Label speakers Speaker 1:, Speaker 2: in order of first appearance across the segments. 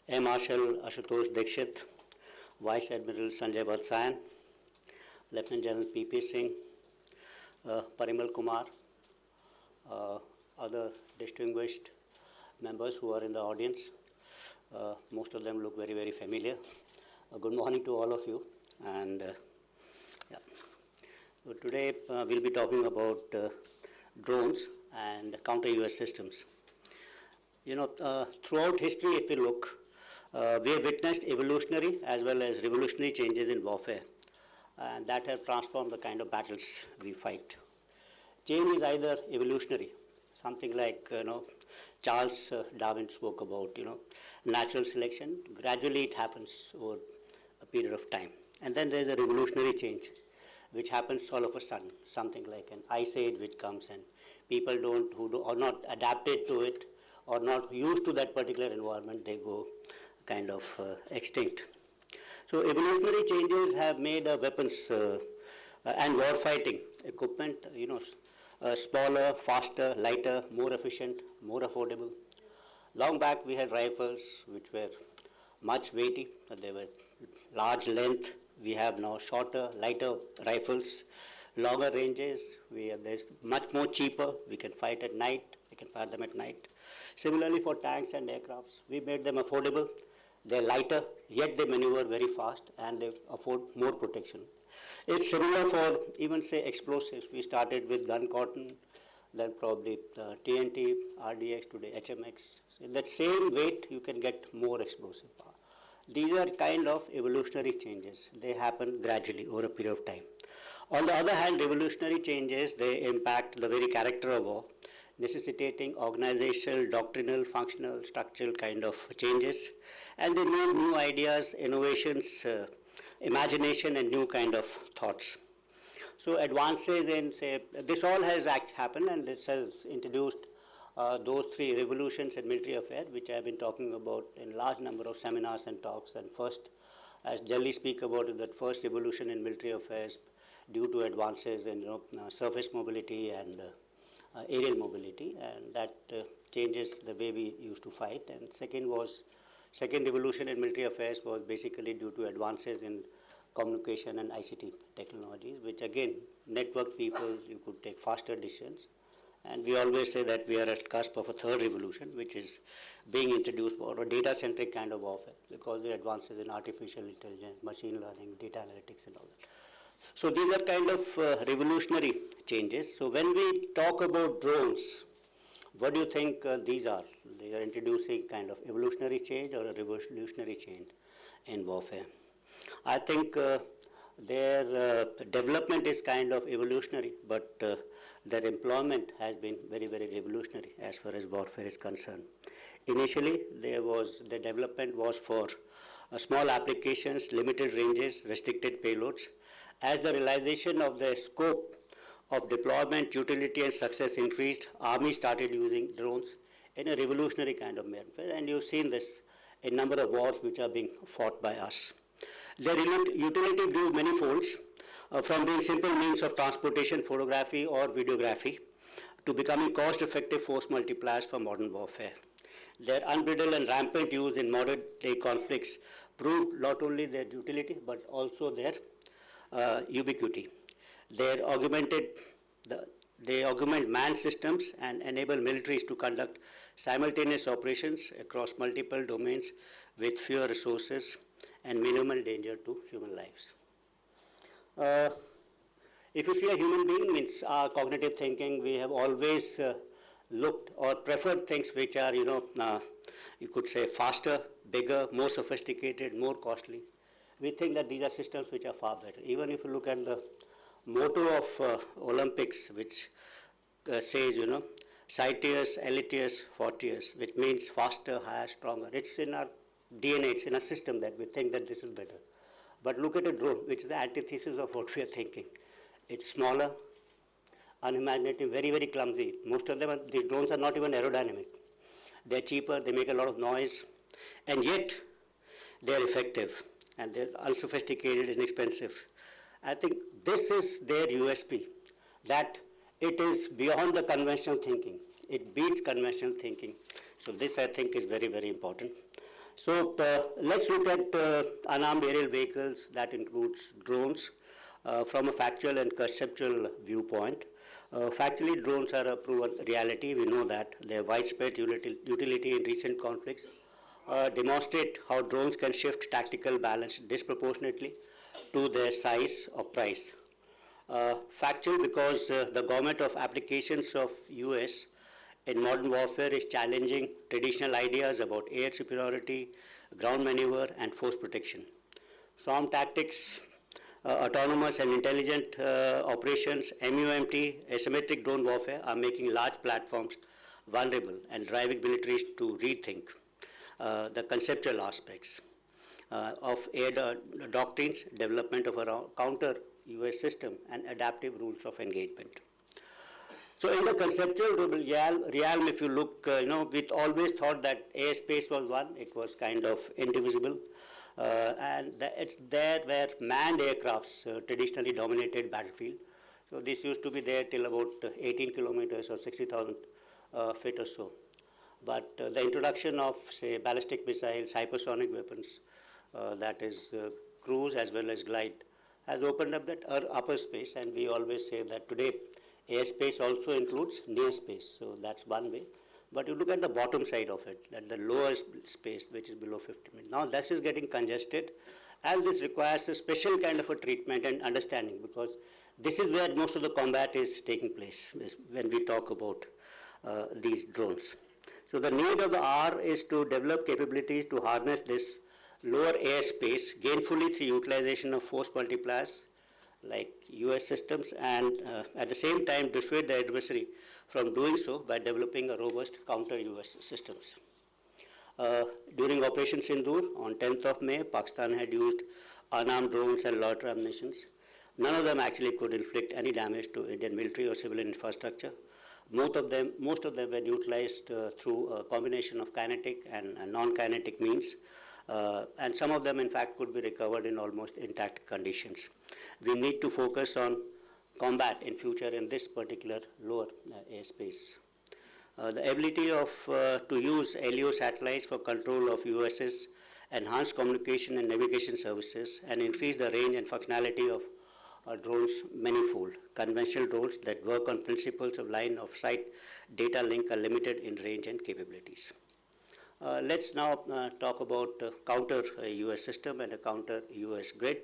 Speaker 1: Air Marshal Ashutosh Dikshit, Vice Admiral Sanjay Valsayan, Lieutenant General P.P. Singh, Parimal Kumar, other distinguished members who are in the audience. Most of them look very, very familiar. Good morning to all of you. And yeah. So today we'll be talking about drones and counter-UAS systems. Throughout history, if we look, we have witnessed evolutionary as well as revolutionary changes in warfare, and that have transformed the kind of battles we fight. Change is either evolutionary, something like Charles Darwin spoke about, natural selection. Gradually, it happens over a period of time, and then there is a revolutionary change, which happens all of a sudden, something like an ice age which comes, and people who are not adapted to it or not used to that particular environment, they go kind of extinct. So evolutionary changes have made weapons and war fighting equipment, smaller, faster, lighter, more efficient, more affordable. Long back we had rifles which were much weighty, they were large length. We have now shorter, lighter rifles, longer ranges. There's much more cheaper. We can fight at night. We can fire them at night. Similarly for tanks and aircrafts, we made them affordable. They're lighter, yet they maneuver very fast and they afford more protection. It's similar for even say explosives. We started with gun cotton, then probably TNT, RDX, today HMX. In that same weight, you can get more explosive power. These are kind of evolutionary changes. They happen gradually over a period of time. On the other hand, revolutionary changes, they impact the very character of war, necessitating organizational, doctrinal, functional, structural kind of changes. And they need new ideas, innovations, imagination, and new kind of thoughts. So advances in, say, this all has happened, and this has introduced those three revolutions in military affairs, which I have been talking about in large number of seminars and talks. And first, as generally speak about it, that first revolution in military affairs due to advances in surface mobility and aerial mobility, and that changes the way we used to fight. And second revolution in military affairs was basically due to advances in communication and ICT technologies, which again network people, you could take faster decisions. And we always say that we are at the cusp of a third revolution, which is being introduced for a data-centric kind of warfare, because the advances in artificial intelligence, machine learning, data analytics, and all that. So these are kind of revolutionary changes. So when we talk about drones, what do you think these are? They are introducing kind of evolutionary change or a revolutionary change in warfare. I think their development is kind of evolutionary, but their employment has been very, very revolutionary as far as warfare is concerned. Initially, the development was for small applications, limited ranges, restricted payloads. As the realization of the scope of deployment, utility, and success increased, Army started using drones in a revolutionary kind of manner. And you've seen this in a number of wars which are being fought by us. Their utility grew many folds, from being simple means of transportation, photography, or videography, to becoming cost-effective force multipliers for modern warfare. Their unbridled and rampant use in modern-day conflicts proved not only their utility, but also their ubiquity. They augment manned systems and enable militaries to conduct simultaneous operations across multiple domains with fewer resources and minimal danger to human lives. If you see a human being, means our cognitive thinking, we have always looked or preferred things which are, you could say faster, bigger, more sophisticated, more costly. We think that these are systems which are far better. Even if you look at the motto of Olympics, which says, Citius, Elitius, Fortius, which means faster, higher, stronger. It's in our DNA, it's in our system that we think that this is better. But look at a drone, which is the antithesis of what we are thinking. It's smaller, unimaginative, very, very clumsy. Most of them, these drones are not even aerodynamic. They're cheaper, they make a lot of noise, and yet they're effective, and they're unsophisticated, inexpensive. I think this is their USP, that it is beyond the conventional thinking. It beats conventional thinking. So this, I think, is very, very important. So let's look at unarmed aerial vehicles. That includes drones from a factual and conceptual viewpoint. Factually, drones are a proven reality. We know that their widespread utility in recent conflicts demonstrate how drones can shift tactical balance disproportionately to their size or price. Factual because the government of applications of US in modern warfare is challenging traditional ideas about air superiority, ground maneuver, and force protection. Swarm tactics, autonomous and intelligent operations, MUMT, asymmetric drone warfare are making large platforms vulnerable and driving militaries to rethink the conceptual aspects of air doctrines, development of a counter US system, and adaptive rules of engagement. So in the conceptual realm, if you look, we always thought that airspace was one. It was kind of indivisible. And it's there where manned aircrafts traditionally dominated battlefield. So this used to be there till about 18 kilometers or 60,000 feet or so. But the introduction of, say, ballistic missiles, hypersonic weapons, that is cruise as well as glide, has opened up that upper space. And we always say that today airspace also includes near space. So that's one way. But you look at the bottom side of it, that the lower space, which is below 50 meters. Now this is getting congested, and this requires a special kind of a treatment and understanding, because this is where most of the combat is taking place when we talk about these drones. So the need of the hour is to develop capabilities to harness this lower airspace gainfully through utilization of force multipliers like US systems, and at the same time dissuade the adversary from doing so by developing a robust counter-US systems. During Operation Sindoor on 10th of May, Pakistan had used unarmed drones and loiter ammunitions. None of them actually could inflict any damage to Indian military or civilian infrastructure. Most of them were utilized through a combination of kinetic and non-kinetic means. And some of them, in fact, could be recovered in almost intact conditions. We need to focus on combat in future in this particular lower airspace. The ability to use LEO satellites for control of USS, enhance communication and navigation services, and increase the range and functionality of drones manifold. Conventional drones that work on principles of line of sight data link are limited in range and capabilities. Let's now talk about counter US system and a counter US grid.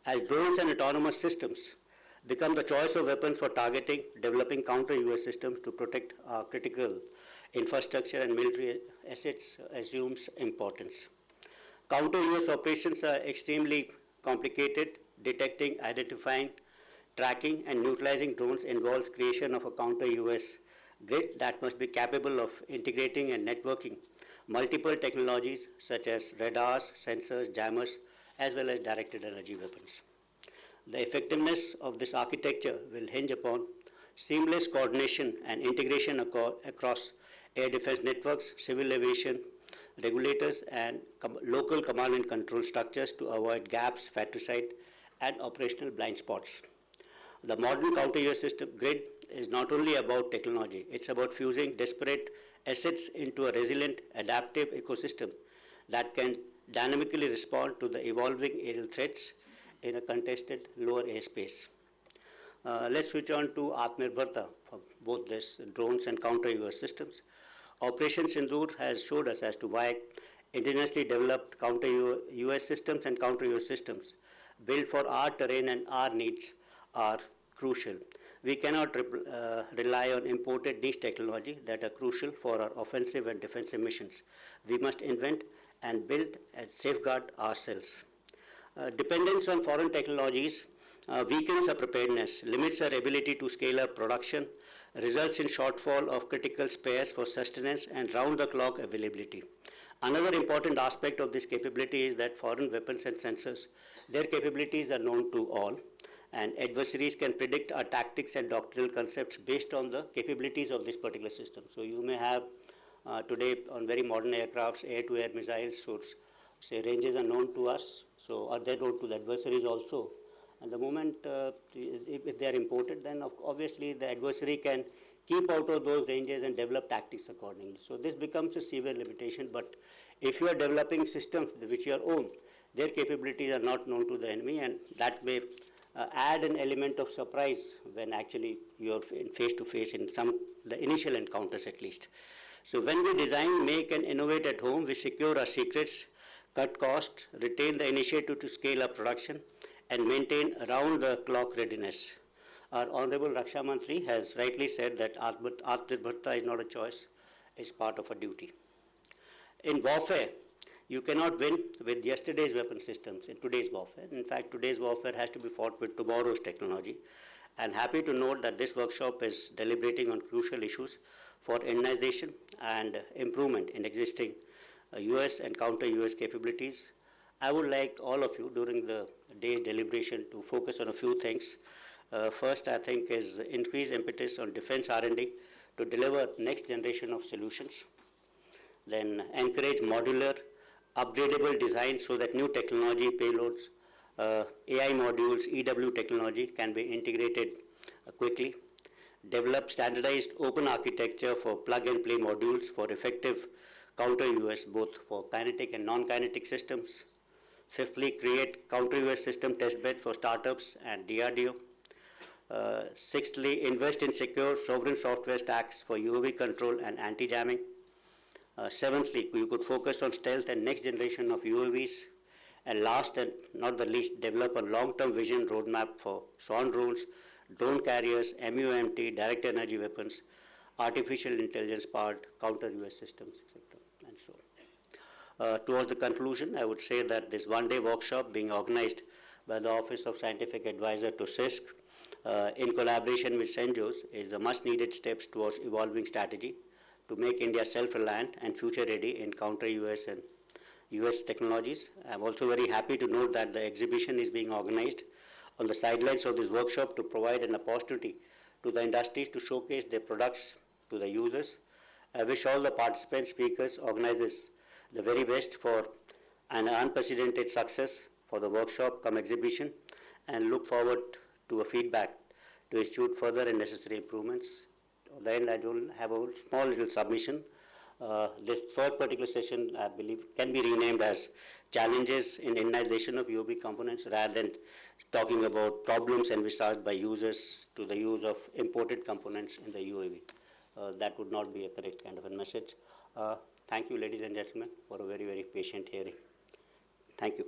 Speaker 1: As drones and autonomous systems become the choice of weapons for targeting, developing counter US systems to protect our critical infrastructure and military assets assumes importance. Counter US operations are extremely complicated. Detecting, identifying, tracking, and neutralizing drones involves creation of a counter US grid that must be capable of integrating and networking multiple technologies such as radars, sensors, jammers, as well as directed energy weapons. The effectiveness of this architecture will hinge upon seamless coordination and integration across air defense networks, civil aviation regulators, and local command and control structures to avoid gaps, fratricide, and operational blind spots. The modern counter-US system grid is not only about technology, it's about fusing disparate assets into a resilient, adaptive ecosystem that can dynamically respond to the evolving aerial threats in a contested lower airspace. Let's switch on to Atmanirbharta for both this drones and counter-US systems. Operation Sindoor has showed us as to why indigenously developed counter-US systems and counter-US systems built for our terrain and our needs are crucial. We cannot rely on imported niche technology that are crucial for our offensive and defensive missions. We must invent and build and safeguard ourselves. Dependence on foreign technologies weakens our preparedness, limits our ability to scale up production, results in shortfall of critical spares for sustenance and round-the-clock availability. Another important aspect of this capability is that foreign weapons and sensors, their capabilities are known to all, and adversaries can predict our tactics and doctrinal concepts based on the capabilities of this particular system. So you may have today on very modern aircrafts, air-to-air missiles, so say ranges are known to us, so are they known to the adversaries also. And the moment if they are imported, then obviously the adversary can keep out of those ranges and develop tactics accordingly. So this becomes a severe limitation, but if you are developing systems which you own, their capabilities are not known to the enemy, and that may add an element of surprise when actually you are face to face in the initial encounters at least. So when we design, make and innovate at home, we secure our secrets, cut costs, retain the initiative to scale up production, and maintain around the clock readiness. Our Honorable Raksha Mantri has rightly said that Atmanirbharta is not a choice, it's part of a duty. In warfare, you cannot win with yesterday's weapon systems in today's warfare. In fact, today's warfare has to be fought with tomorrow's technology. I'm happy to note that this workshop is deliberating on crucial issues for Indigenization and improvement in existing US and counter-US capabilities. I would like all of you during the day's deliberation to focus on a few things. First, I think, is increased impetus on defense R&D to deliver next generation of solutions. Then encourage modular, upgradable design so that new technology payloads, AI modules, EW technology can be integrated quickly. Develop standardized open architecture for plug-and-play modules for effective counter-US, both for kinetic and non-kinetic systems. Fifthly, create counter-US system testbed for startups and DRDO. Sixthly, invest in secure sovereign software stacks for UAV control and anti-jamming. Seventhly, you could focus on stealth and next generation of UAVs. And last and not the least, develop a long-term vision roadmap for swarm drones, drone carriers, MUMT, direct energy weapons, artificial intelligence-powered counter-US systems, etc. And so, towards the conclusion, I would say that this one-day workshop being organized by the Office of Scientific Advisor to CISC in collaboration with CENJOS is a much-needed steps towards evolving strategy to make India self-reliant and future-ready in counter-US and US technologies. I'm also very happy to note that the exhibition is being organized on the sidelines of this workshop to provide an opportunity to the industries to showcase their products to the users. I wish all the participant speakers, organizers, the very best for an unprecedented success for the workshop come exhibition, and look forward to a feedback to institute further and necessary improvements. Then I will have a small little submission. This third particular session, I believe, can be renamed as Challenges in Indigenization of UAV Components, rather than talking about problems envisaged by users to the use of imported components in the UAV. That would not be a correct kind of a message. Thank you, ladies and gentlemen, for a very, very patient hearing. Thank you.